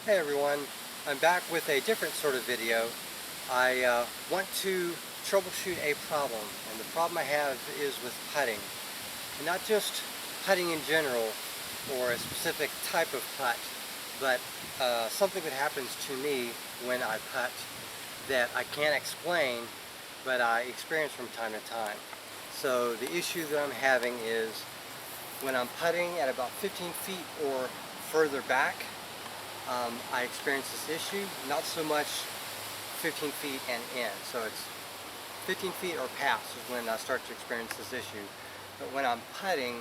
Hey everyone, I'm back with a different sort of video. I want to troubleshoot a problem, and the problem I have is with putting. And not just putting in general or a specific type of putt, but something that happens to me when I putt that I can't explain, but I experience from time to time. So the issue that I'm having is when I'm putting at about 15 feet or further back, I experience this issue, not so much 15 feet and in. So it's 15 feet or past is when I start to experience this issue. But when I'm putting,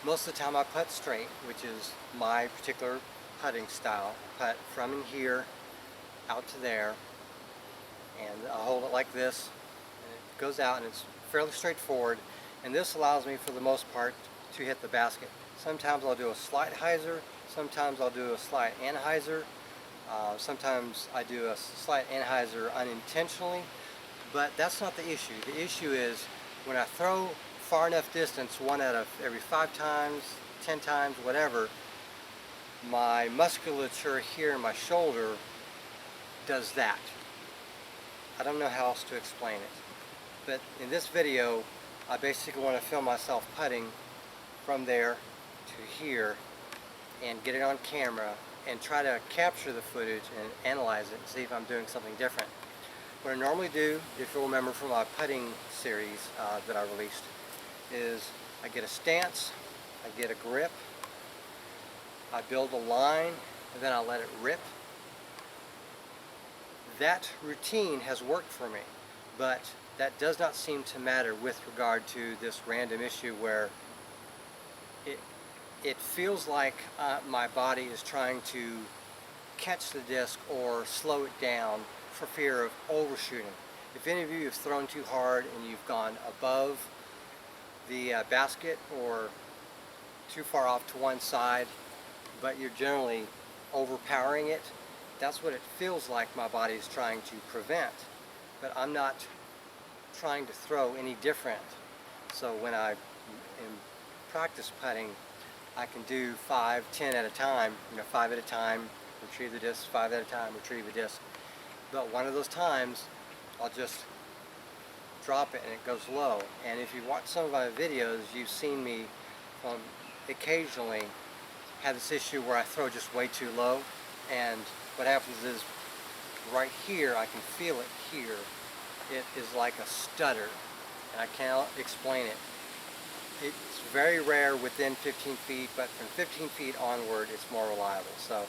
most of the time I putt straight, which is my particular putting style. Putt from in here out to there, and I hold it like this, and it goes out, and it's fairly straightforward. And this allows me, for the most part, to hit the basket. Sometimes I'll do a slight hyzer, sometimes I'll do a slight anhyzer, sometimes I do a slight anhyzer unintentionally, but that's not the issue. The issue is when I throw far enough distance, 1 out of every 5 times, 10 times, whatever, my musculature here in my shoulder does that. I don't know how else to explain it. But in this video, I basically want to film myself putting from there to here and get it on camera and try to capture the footage and analyze it and see if I'm doing something different. What I normally do, if you'll remember from my putting series that I released, is I get a stance, I get a grip, I build a line, and then I let it rip. That routine has worked for me, but that does not seem to matter with regard to this random issue where it feels like my body is trying to catch the disc or slow it down for fear of overshooting. If any of you have thrown too hard and you've gone above the basket or too far off to one side, but you're generally overpowering it, that's what it feels like my body is trying to prevent. But I'm not trying to throw any different. So when I am practice putting, I can do 5, 10 at a time, 5 at a time, retrieve the disc, 5 at a time, retrieve the disc. But one of those times, I'll just drop it and it goes low. And if you watch some of my videos, you've seen me occasionally have this issue where I throw just way too low. And what happens is, right here, I can feel it here. It is like a stutter, and I cannot explain it. It's very rare within 15 feet, but from 15 feet onward, it's more reliable. So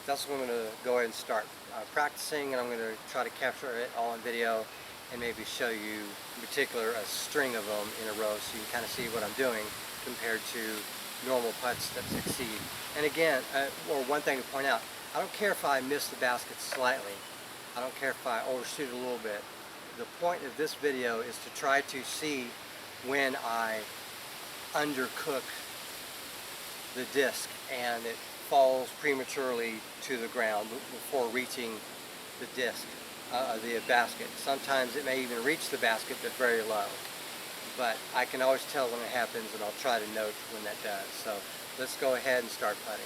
that's what I'm going to go ahead and start practicing, and I'm going to try to capture it all on video and maybe show you, in particular, a string of them in a row so you can kind of see what I'm doing compared to normal putts that succeed. And again, or one thing to point out, I don't care if I miss the basket slightly. I don't care if I overshoot a little bit. The point of this video is to try to see when I undercook the disc and it falls prematurely to the ground before reaching the disc, the basket. Sometimes it may even reach the basket but very low. But I can always tell when it happens, and I'll try to note when that does. So let's go ahead and start putting.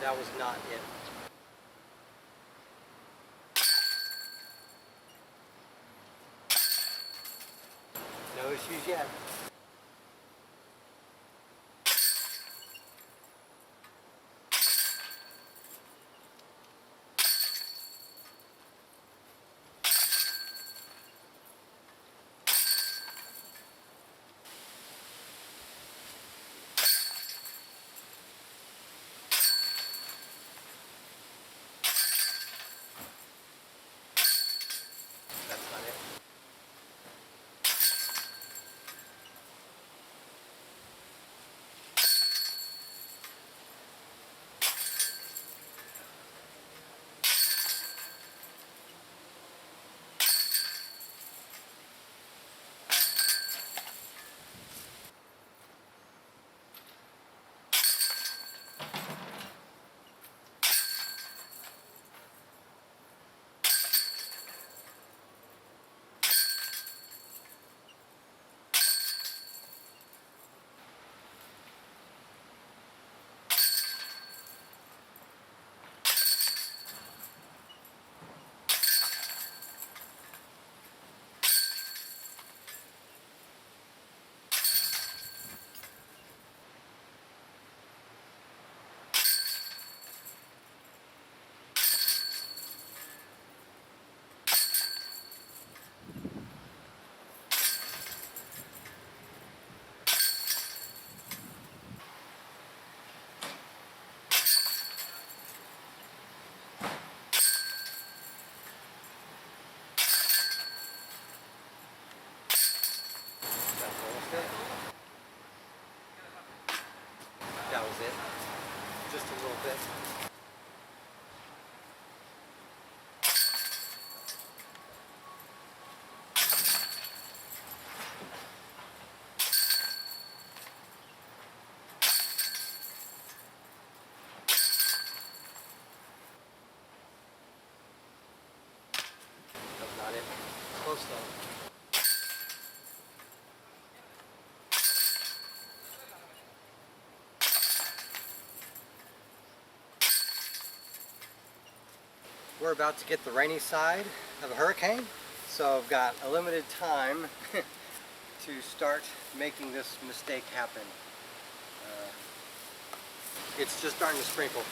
That was not it. No issues yet. That's not it. little bit. That's not it. Close though. We're about to get the rainy side of a hurricane, so I've got a limited time to start making this mistake happen. It's just starting to sprinkle.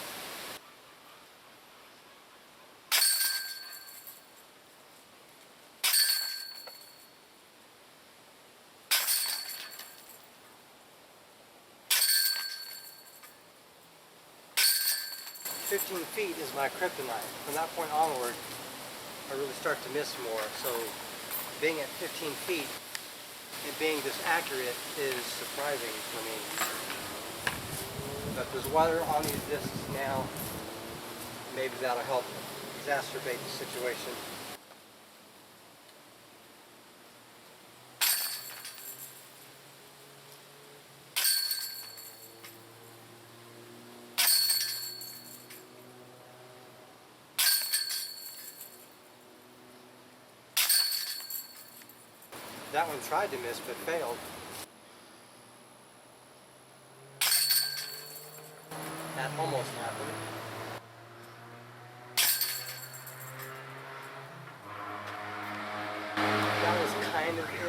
"15 feet is my kryptonite. From that point onward, I really start to miss more. So being at 15 feet and being this accurate is surprising for me. But there's water on these discs now. Maybe that'll help exacerbate the situation. That one tried to miss but failed. That almost happened. That was kind of it.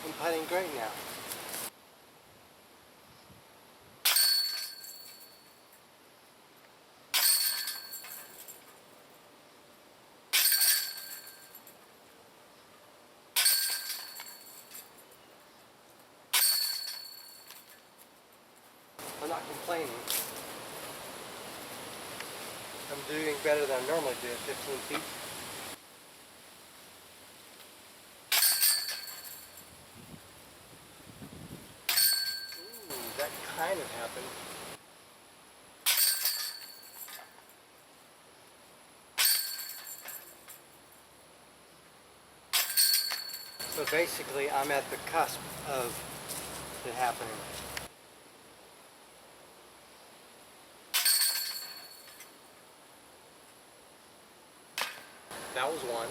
I'm putting great now. I'm not complaining. I'm doing better than I normally do at 15 feet. Ooh, that kind of happened. So basically, I'm at the cusp of it happening. That was one.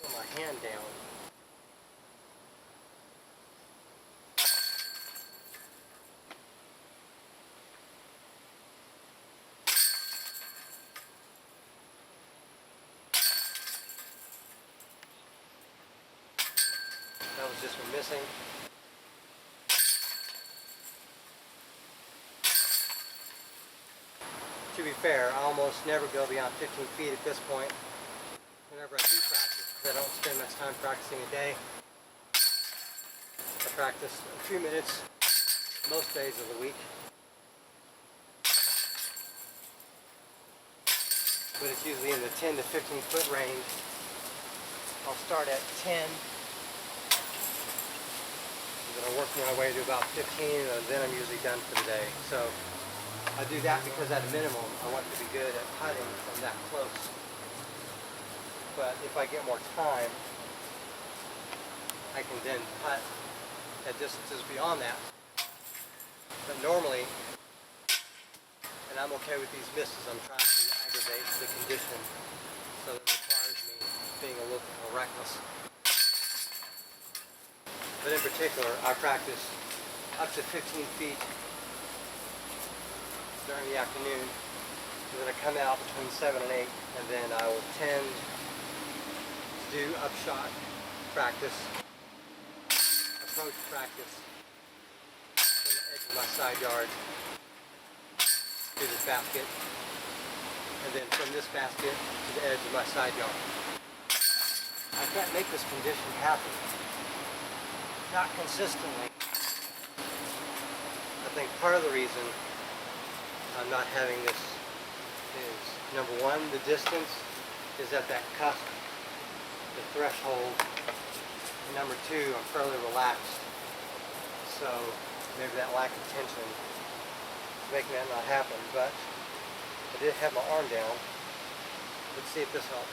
Put my hand down. That was just one missing. To be fair, I almost never go beyond 15 feet at this point whenever I do practice, because I don't spend much time practicing a day. I practice a few minutes most days of the week. But it's usually in the 10 to 15 foot range. I'll start at 10, and then I'll work my way to about 15, and then I'm usually done for the day. So I do that because at a minimum, I want to be good at putting from that close. But if I get more time, I can then putt at distances beyond that. But normally, and I'm okay with these misses, I'm trying to aggravate the condition so that it requires me being a little more reckless. But in particular, I practice up to 15 feet during the afternoon, and then I come out between 7 and 8, and then I will tend to do upshot practice, approach practice from the edge of my side yard to this basket, and then from this basket to the edge of my side yard. I can't make this condition happen, not consistently. I think part of the reason I'm not having this is, number one, the distance is at that cusp, the threshold, and number two, I'm fairly relaxed, so maybe that lack of tension is making that not happen. But I did have my arm down. Let's see if this helps.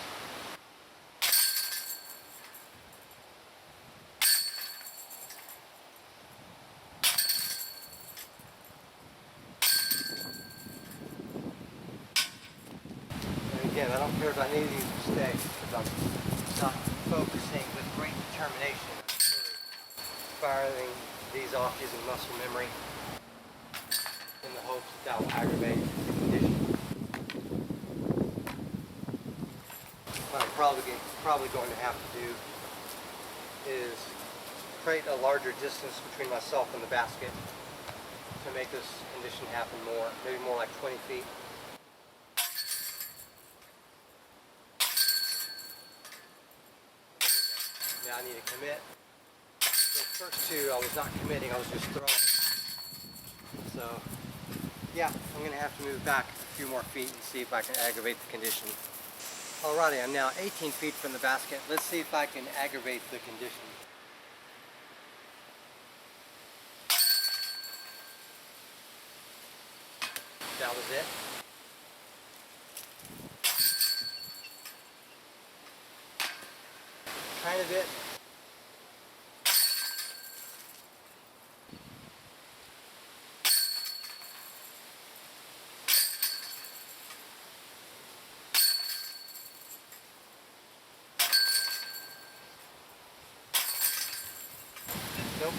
Again, I don't care if I need these to stay, because I'm not focusing with great determination. I'm sort of firing these off using muscle memory in the hopes that will aggravate the condition. What I'm probably going to have to do is create a larger distance between myself and the basket to make this condition happen more, maybe more like 20 feet. Now I need to commit. The first two I was not committing, I was just throwing. So yeah, I'm going to have to move back a few more feet and see if I can aggravate the condition. Alrighty, I'm now 18 feet from the basket. Let's see if I can aggravate the condition. That was it. Kind of it. Nope.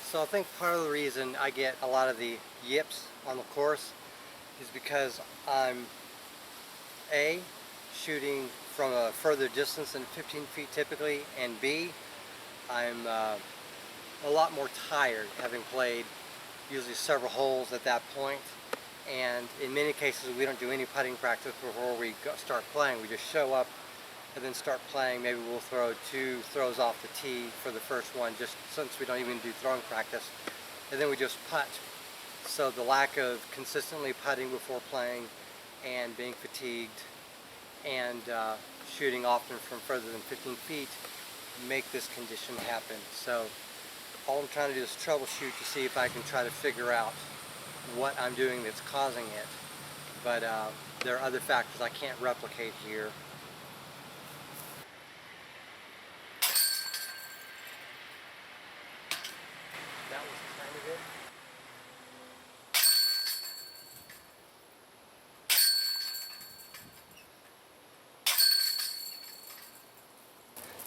So I think part of the reason I get a lot of the yips on the course is because I'm A, shooting from a further distance than 15 feet typically, and B, I'm a lot more tired, having played usually several holes at that point. And in many cases we don't do any putting practice before we start playing. We just show up and then start playing. Maybe we'll throw 2 throws off the tee for the first one, just since we don't even do throwing practice, and then we just putt. So the lack of consistently putting before playing and being fatigued and shooting often from further than 15 feet make this condition happen. So all I'm trying to do is troubleshoot to see if I can try to figure out what I'm doing that's causing it. But there are other factors I can't replicate here. That was kind of it.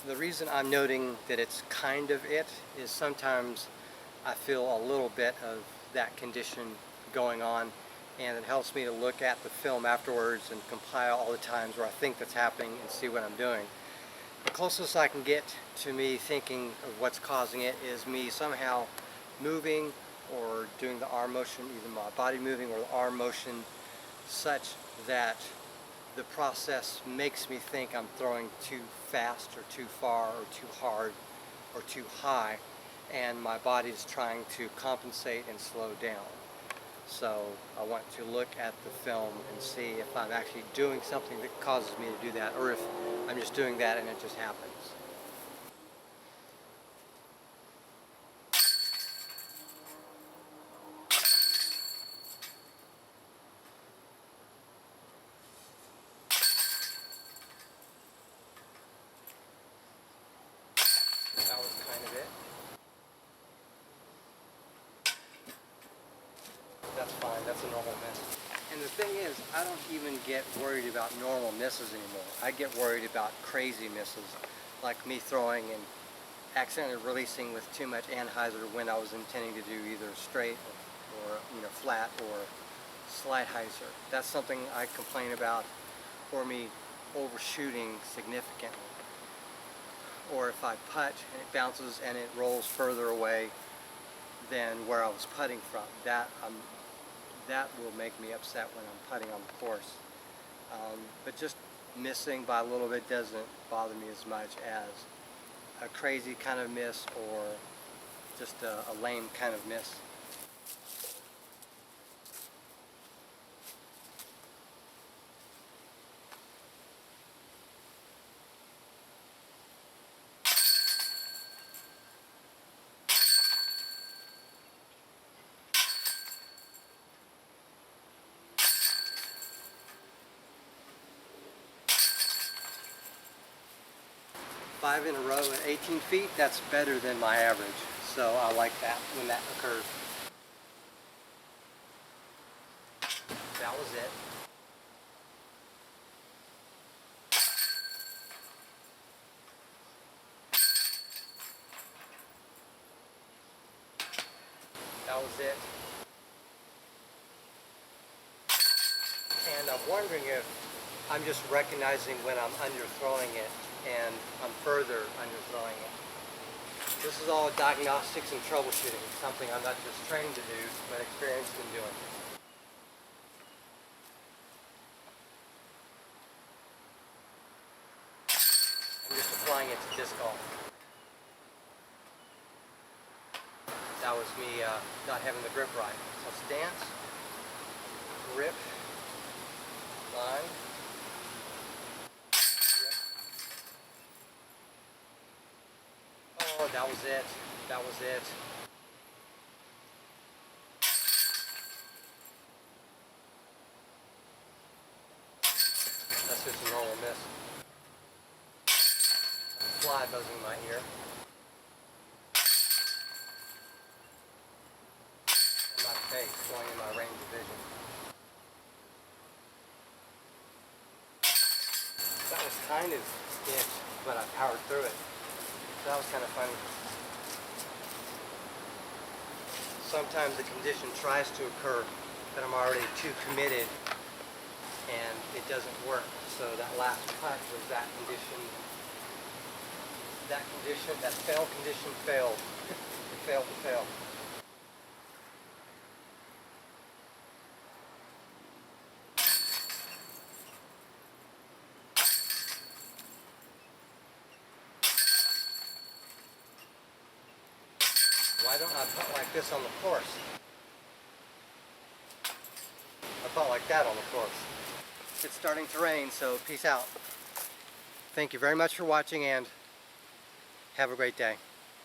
The reason I'm noting that it's kind of it is sometimes I feel a little bit of that condition going on, and it helps me to look at the film afterwards and compile all the times where I think that's happening and see what I'm doing. The closest I can get to me thinking of what's causing it is me somehow moving or doing the arm motion, either my body moving or the arm motion, such that the process makes me think I'm throwing too fast or too far or too hard or too high, and my body is trying to compensate and slow down. So I want to look at the film and see if I'm actually doing something that causes me to do that, or if I'm just doing that and it just happens. That was kind of it. That's fine, that's a normal miss. And the thing is, I don't even get worried about normal misses anymore. I get worried about crazy misses, like me throwing and accidentally releasing with too much anhyzer when I was intending to do either straight or flat or slide hyzer. That's something I complain about, or me overshooting significantly. Or if I putt and it bounces and it rolls further away than where I was putting from, that will make me upset when I'm putting on the course. But just missing by a little bit doesn't bother me as much as a crazy kind of miss or just a lame kind of miss. Five in a row at 18 feet, that's better than my average. So I like that when that occurs. That was it. That was it. And I'm wondering if I'm just recognizing when I'm underthrowing it and I'm further underthrowing it. This is all diagnostics and troubleshooting, something I'm not just trained to do, but experienced in doing. I'm just applying it to disc golf. That was me not having the grip right. So stance, grip, line, grip. Oh, that was it. That was it. That's just a normal miss. Fly buzzing my ear. And my face going in my range of vision. That was kind of sketch, but I powered through it. So that was kind of funny. Sometimes the condition tries to occur, but I'm already too committed and it doesn't work. So that last putt was that condition. That fail condition failed. It failed to fail. Why don't I putt like this on the course? I putt like that on the course. It's starting to rain, so peace out. Thank you very much for watching and have a great day.